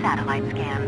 satellite scan.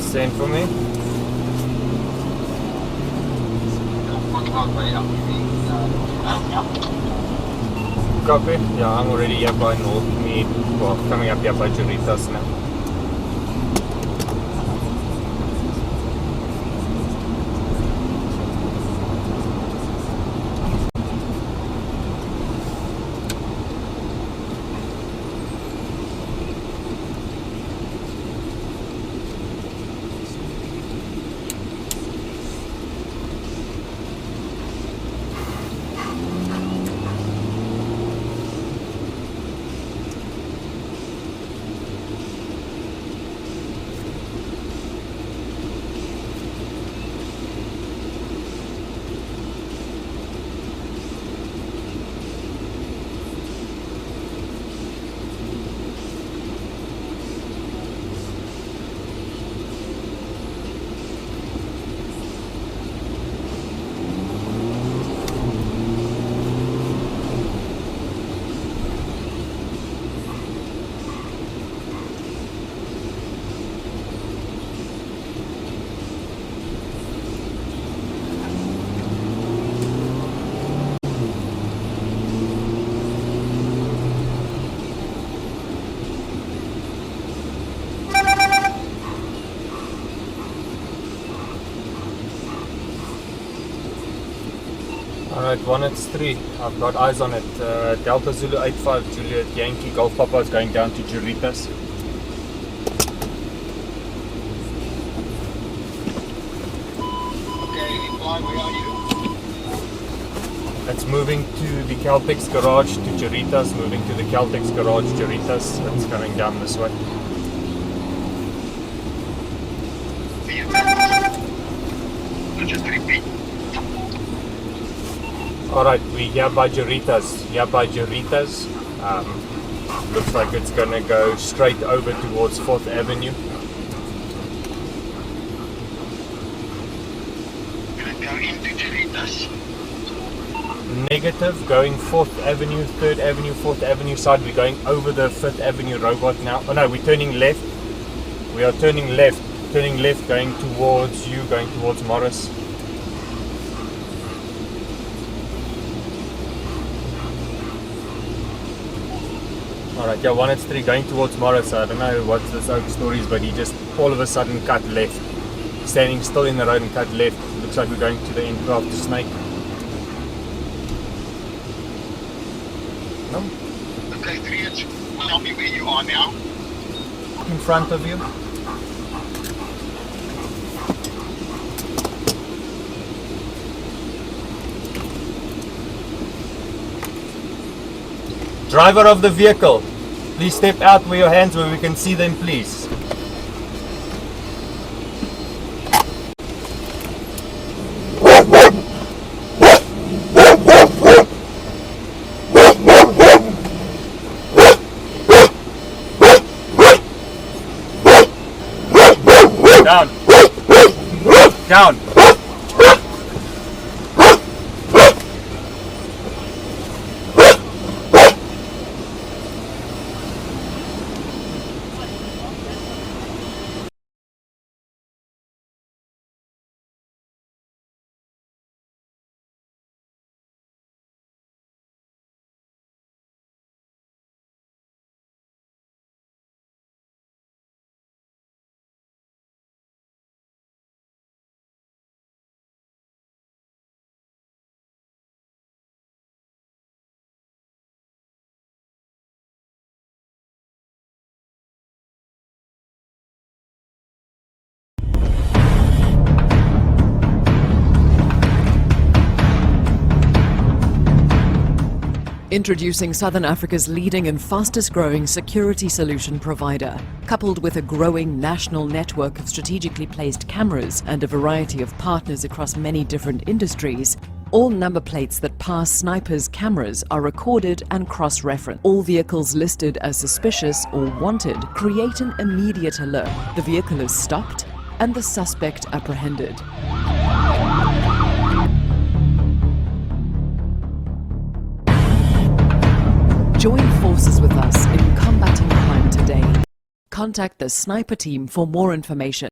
Send for me. Copy. Yeah, I'm already here by North Mead. Well, coming up here by Jeritas now. Alright, 183. I've got eyes on it. Delta Zulu 85 Juliet Yankee Golf Papa is going down to Jeritas. Okay, reply, where are you? It's moving to the Caltex garage to Jeritas, moving to the Caltex garage Jeritas. It's coming down this way. Just repeat. Alright, we're here by Jeritas. Looks like it's gonna go straight over towards 4th Avenue. Go into Jeritas. Negative, going 4th Avenue, 3rd Avenue, 4th Avenue side. We're going over the 5th Avenue robot now. Oh no, we're turning left. We are turning left, going towards you, going towards Morris. Alright, yeah, 183 going towards Morris. I don't know what this oak story is, but he just all of a sudden cut left. Standing still in the road and cut left. Looks like we're going to the end of the Snake. No? Okay, 3H, tell me where you are now. In front of you. Driver of the vehicle, please step out with your hands where we can see them, please. Down. Down. Introducing Southern Africa's leading and fastest growing security solution provider. Coupled with a growing national network of strategically placed cameras and a variety of partners across many different industries, all number plates that pass SNIPR's cameras are recorded and cross-referenced. All vehicles listed as suspicious or wanted create an immediate alert. The vehicle is stopped and the suspect apprehended. Join forces with us in combating crime today. Contact the SNIPR team for more information.